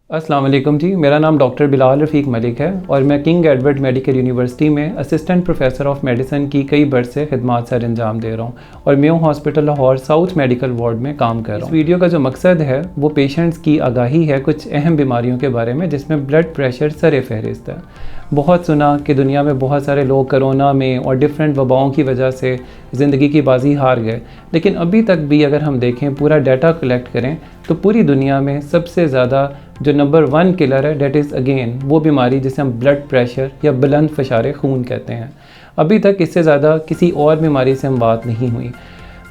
अस्सलाम वालेकुम जी, मेरा नाम डॉक्टर बिलाल रफ़ीक मलिक है और मैं किंग एडवर्ड मेडिकल यूनिवर्सिटी में असिस्टेंट प्रोफेसर ऑफ मेडिसिन की कई बरस से खिदमात सर अंजाम दे रहा हूँ और Mayo hospital Lahore south medical ward में काम कर रहा हूँ। इस वीडियो का जो मकसद है वो पेशेंट्स की आगाही है कुछ अहम बीमारियों के बारे में, जिसमें ब्लड प्रेशर सर फहरिस्त है। बहुत सुना कि दुनिया में बहुत सारे लोग कोरोना में और डिफरेंट वबाओं की वजह से ज़िंदगी की बाजी हार गए, लेकिन अभी तक भी अगर हम देखें, पूरा डाटा कलेक्ट करें, तो पूरी दुनिया में सबसे ज़्यादा जो नंबर 1 किलर है डेट इज़ अगेन वो बीमारी जिसे हम ब्लड प्रेशर या बुलंद फशारे खून कहते हैं। अभी तक इससे ज़्यादा किसी और बीमारी से हम बात नहीं हुई।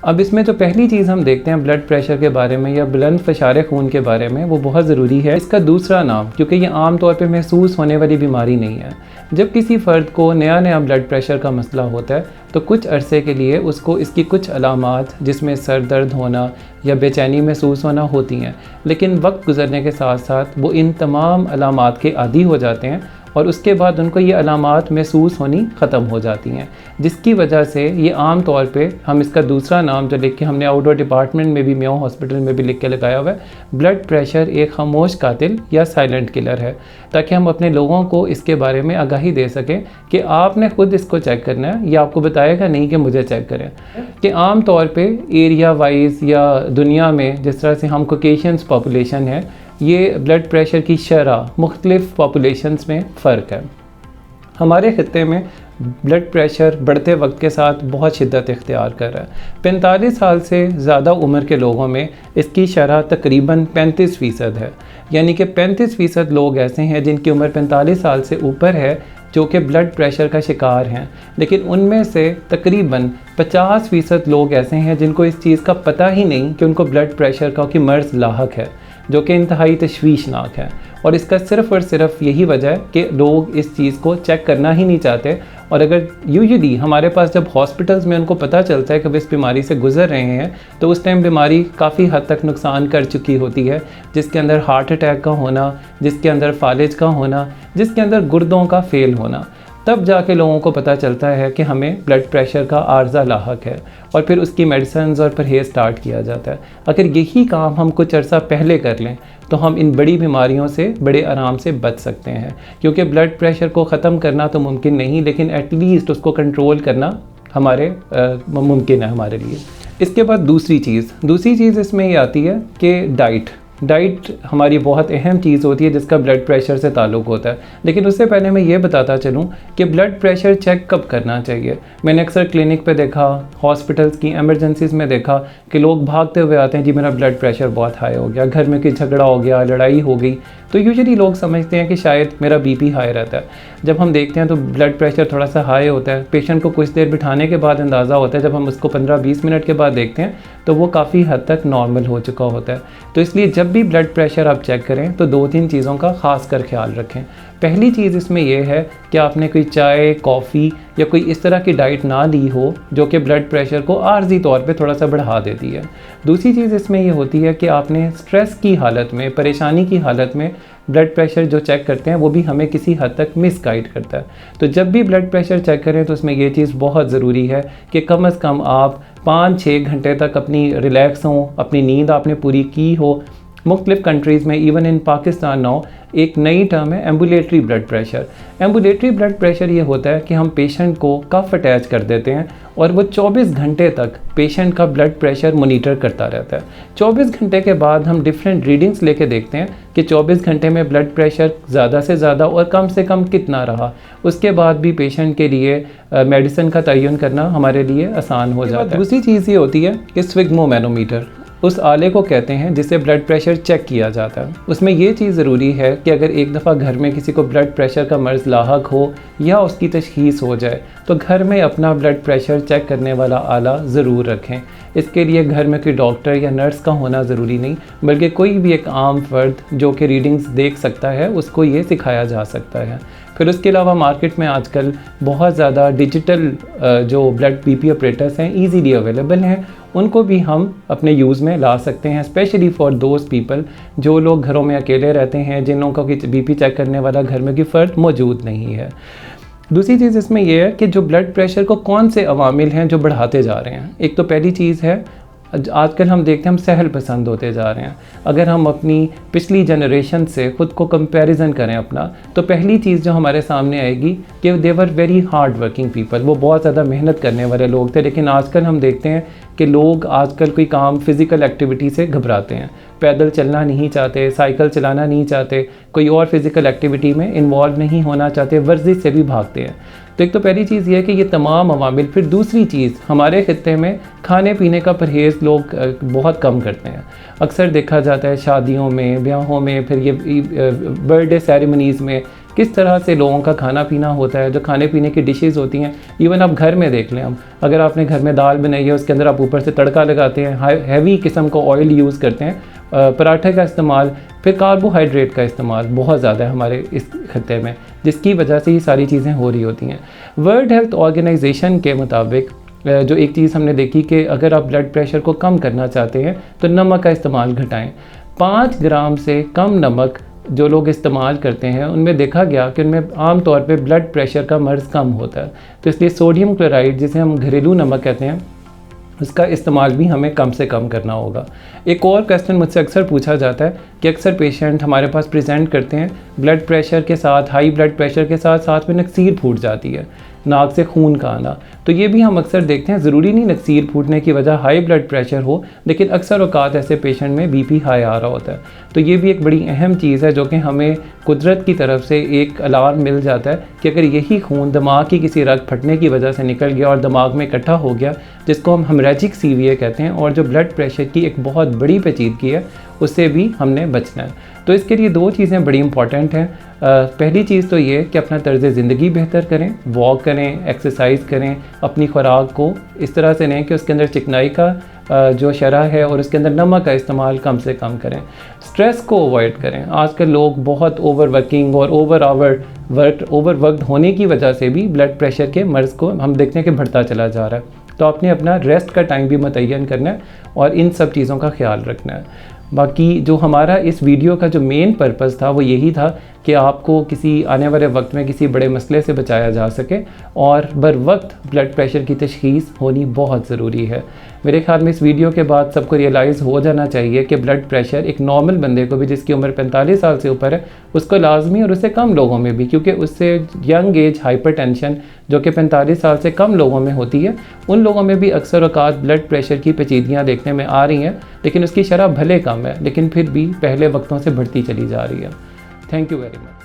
अब इसमें जो पहली चीज़ हम देखते हैं ब्लड प्रेशर के बारे में या बुलंद फशारे खून के बारे में, वो बहुत ज़रूरी है इसका दूसरा नाम, क्योंकि ये आम तौर पे महसूस होने वाली बीमारी नहीं है। जब किसी फ़र्द को नया ब्लड प्रेशर का मसला होता है तो कुछ अरसे के लिए उसको इसकी कुछ अलामात, जिसमें सर दर्द होना या बेचैनी महसूस होना होती हैं, लेकिन वक्त गुजरने के साथ साथ वो इन तमाम अलामात के आदी हो जाते हैं और उसके बाद उनको ये अलामात महसूस होनी ख़त्म हो जाती हैं, जिसकी वजह से ये आम तौर पे हम इसका दूसरा नाम जो लिख के हमने आउटडोर डिपार्टमेंट में भी, मेयो हॉस्पिटल में भी लिख के लगाया हुआ है, ब्लड प्रेशर एक खामोश कातिल या साइलेंट किलर है, ताकि हम अपने लोगों को इसके बारे में आगाही दे सकें कि आपने ख़ुद इसको चेक करना है, या आपको बताएगा नहीं कि मुझे चेक करें। कि आम तौर पे एरिया वाइज या दुनिया में जिस तरह से हम कॉकेशियंस पॉपुलेशन है, ये ब्लड प्रेशर की शरह मुख्तलिफ़ पॉपुलेशंस में फ़र्क है। हमारे ख़ित्ते में ब्लड प्रेशर बढ़ते वक्त के साथ बहुत शिद्दत इख्तियार कर रहा है। 45 साल से ज़्यादा उम्र के लोगों में इसकी शरह तकरीबन 35% है, यानी कि 35% लोग ऐसे हैं जिनकी उम्र 45 साल से ऊपर है जो कि ब्लड प्रेशर का शिकार हैं, लेकिन उनमें से तकरीबन 50% लोग ऐसे हैं जिनको इस चीज़ का पता ही नहीं कि उनको ब्लड प्रेशर का कि मर्ज़ लाहक है, जो कि इंतहाई तशवीशनाक है। और इसका सिर्फ़ और सिर्फ यही वजह है कि लोग इस चीज़ को चेक करना ही नहीं चाहते। और अगर यूजुअली हमारे पास जब हॉस्पिटल्स में उनको पता चलता है कि वे इस बीमारी से गुजर रहे हैं, तो उस टाइम बीमारी काफ़ी हद तक नुकसान कर चुकी होती है, जिसके अंदर हार्ट अटैक का होना, जिसके अंदर फालिज का होना, जिसके अंदर गुर्दों का फेल होना। तब जाके लोगों को पता चलता है कि हमें ब्लड प्रेशर का आर्जा लाहक है और फिर उसकी मेडिसिन्स और परहेज़ स्टार्ट किया जाता है। अगर यही काम हम कुछ अर्सा पहले कर लें तो हम इन बड़ी बीमारियों से बड़े आराम से बच सकते हैं, क्योंकि ब्लड प्रेशर को ख़त्म करना तो मुमकिन नहीं, लेकिन एटलीस्ट उसको कंट्रोल करना हमारे मुमकिन है हमारे लिए। इसके बाद दूसरी चीज़ इसमें ये आती है कि डाइट हमारी बहुत अहम चीज़ होती है जिसका ब्लड प्रेशर से ताल्लुक़ होता है। लेकिन उससे पहले मैं ये बताता चलूँ कि ब्लड प्रेशर चेक कब करना चाहिए। मैंने अक्सर क्लिनिक पे देखा, हॉस्पिटल्स की एमरजेंसीज़ में देखा कि लोग भागते हुए आते हैं, जी मेरा ब्लड प्रेशर बहुत हाई हो गया, घर में कोई झगड़ा हो गया, लड़ाई हो गई, तो यूजुअली लोग समझते हैं कि शायद मेरा बीपी हाई रहता है। जब हम देखते हैं तो ब्लड प्रेशर थोड़ा सा हाई होता है, पेशेंट को कुछ देर बिठाने के बाद अंदाज़ा होता है, जब हम उसको 15-20 मिनट के बाद देखते हैं तो वो काफ़ी हद तक नॉर्मल हो चुका होता है। तो इसलिए जब भी ब्लड प्रेशर आप चेक करें तो 2-3 चीज़ों का ख़ास कर ख्याल रखें। पहली चीज़ इसमें यह है कि आपने कोई चाय, कॉफ़ी या कोई इस तरह की डाइट ना ली हो जो कि ब्लड प्रेशर को आर्जी तौर पे थोड़ा सा बढ़ा देती है। दूसरी चीज़ इसमें ये होती है कि आपने स्ट्रेस की हालत में, परेशानी की हालत में ब्लड प्रेशर जो चेक करते हैं वो भी हमें किसी हद तक मिसगाइड करता है। तो जब भी ब्लड प्रेशर चेक करें तो उसमें ये चीज़ बहुत ज़रूरी है कि कम से कम आप 5-6 घंटे तक अपनी रिलैक्स हों, अपनी नींद आपने पूरी की हो। मुख्तलिफ़ कंट्रीज़ में, इवन इन पाकिस्तान नाउ, एक नई टर्म है ambulatory blood pressure. Ambulatory blood pressure ये होता है कि हम पेशेंट को कफ अटैच कर देते हैं और वो 24 घंटे तक पेशेंट का ब्लड प्रेशर मोनीटर करता रहता है। 24 घंटे के बाद हम डिफरेंट रीडिंग्स लेके देखते हैं कि 24 घंटे में ब्लड प्रेशर ज़्यादा से ज़्यादा और कम से कम कितना रहा। उसके बाद भी पेशेंट के लिए मेडिसिन का तयन करना हमारे लिए आसान हो जाता है। दूसरी चीज़ ये होती है कि स्फिग्मोमैनोमीटर, उस आले को कहते हैं जिससे ब्लड प्रेशर चेक किया जाता है। उसमें ये चीज़ ज़रूरी है कि अगर एक दफ़ा घर में किसी को ब्लड प्रेशर का मर्ज़ लाहक हो या उसकी तशख़ीस हो जाए तो घर में अपना ब्लड प्रेशर चेक करने वाला आला ज़रूर रखें। इसके लिए घर में कोई डॉक्टर या नर्स का होना ज़रूरी नहीं, बल्कि कोई भी एक आम फर्द जो कि रीडिंग्स देख सकता है उसको ये सिखाया जा सकता है। फिर उसके अलावा मार्केट में आजकल बहुत ज़्यादा डिजिटल जो ब्लड बीपी ऑपरेटर्स हैं ईज़िली अवेलेबल हैं, उनको भी हम अपने यूज़ में ला सकते हैं, स्पेशली फॉर दोज पीपल जो लोग घरों में अकेले रहते हैं, जिन का बीपी चेक करने वाला घर में कोई फ़र्द मौजूद नहीं है। दूसरी चीज़ इसमें यह है कि जो ब्लड प्रेशर को कौन से अवामिल हैं जो बढ़ाते जा रहे हैं। एक तो पहली चीज़ है आजकल हम देखते हैं हम सहल पसंद होते जा रहे हैं। अगर हम अपनी पिछली जनरेशन से ख़ुद को कंपैरिजन करें अपना, तो पहली चीज़ जो हमारे सामने आएगी कि they were very hard working people, वो बहुत ज़्यादा मेहनत करने वाले लोग थे। लेकिन आजकल हम देखते हैं कि लोग आजकल कोई काम फ़िज़िकल एक्टिविटी से घबराते हैं, पैदल चलना नहीं चाहते, साइकिल चलाना नहीं चाहते, कोई और फिज़िकल एक्टिविटी में इन्वॉल्व नहीं होना चाहते, वर्जिश से भी भागते हैं। तो एक तो पहली चीज़ ये है कि ये तमाम अवामिल। फिर दूसरी चीज़, हमारे खित्ते में खाने पीने का परहेज़ लोग बहुत कम करते हैं। अक्सर देखा जाता है शादियों में, ब्याहों में, फिर ये बर्थडे सेरेमनीज़ में किस तरह से लोगों का खाना पीना होता है। जो खाने पीने की डिशेज़ होती हैं, इवन आप घर में देख लें, हम अगर आपने घर में दाल बनाई है, उसके अंदर आप ऊपर से तड़का लगाते हैं, हैवी किस्म का ऑयल यूज़ करते हैं, पराठे का इस्तेमाल, फिर कार्बोहाइड्रेट का इस्तेमाल बहुत ज़्यादा है हमारे इस खत्ते में, जिसकी वजह से ये सारी चीज़ें हो रही होती हैं। वर्ल्ड हेल्थ ऑर्गेनाइजेशन के मुताबिक जो एक चीज़ हमने देखी कि अगर आप ब्लड प्रेशर को कम करना चाहते हैं तो नमक का इस्तेमाल घटाएं। 5 ग्राम से कम नमक जो लोग इस्तेमाल करते हैं उनमें देखा गया कि उनमें आम तौर पे ब्लड प्रेशर का मर्ज़ कम होता है। तो इसलिए सोडियम क्लोराइड, जिसे हम घरेलू नमक कहते हैं, उसका इस्तेमाल भी हमें कम से कम करना होगा। एक और क्वेश्चन मुझसे अक्सर पूछा जाता है कि अक्सर पेशेंट हमारे पास प्रेजेंट करते हैं ब्लड प्रेशर के साथ, हाई ब्लड प्रेशर के साथ साथ में नक्सीर फूट जाती है, नाक से खून का आना। तो ये भी हम अक्सर देखते हैं। ज़रूरी नहीं नक्सीर फूटने की वजह हाई ब्लड प्रेशर हो, लेकिन अक्सर औकात ऐसे पेशेंट में बीपी हाई आ रहा होता है। तो ये भी एक बड़ी अहम चीज़ है जो कि हमें कुदरत की तरफ से एक अलार्म मिल जाता है कि अगर यही खून दिमाग की किसी रग फटने की वजह से निकल गया और दिमाग में इकट्ठा हो गया, जिसको हम हेमरेजिक सीवियर कहते हैं, और जो ब्लड प्रेशर की एक बहुत बड़ी पेचीदगी है, उससे भी हमने बचना है। तो इसके लिए 2 चीज़ें बड़ी इंपॉर्टेंट हैं। पहली चीज़ तो ये कि अपना तर्ज़ ज़िंदगी बेहतर करें, वॉक करें, एक्सरसाइज करें, अपनी खुराक को इस तरह से लें कि उसके अंदर चिकनाई का जो शरह है और उसके अंदर नमक का इस्तेमाल कम से कम करें। स्ट्रेस को अवॉइड करें। आजकल लोग बहुत ओवर वर्किंग और ओवर वर्कड होने की वजह से भी ब्लड प्रेशर के मर्ज़ को हम देखते हैं कि बढ़ता चला जा रहा है। तो आपने अपना रेस्ट का टाइम भी मुतय्यन करना है और इन सब चीज़ों का ख्याल रखना है। बाकी जो हमारा इस वीडियो का जो मेन पर्पज़ था वो यही था कि आपको किसी आने वाले वक्त में किसी बड़े मसले से बचाया जा सके, और बर वक्त ब्लड प्रेशर की तशख़ीस होनी बहुत ज़रूरी है। मेरे ख्याल में इस वीडियो के बाद सबको रियलाइज़ हो जाना चाहिए कि ब्लड प्रेशर एक नॉर्मल बंदे को भी, जिसकी उम्र 45 साल से ऊपर है, उसको लाजमी, और उससे कम लोगों में भी, क्योंकि उससे यंग एज हाइपरटेंशन जो कि 45 साल से कम लोगों में होती है, उन लोगों में भी अक्सर औकात ब्लड प्रेशर की पेचीदगियाँ देखने में आ रही हैं, लेकिन उसकी शरह भले कम है, लेकिन फिर भी पहले वक्तों से बढ़ती चली जा रही है। Thank you very much.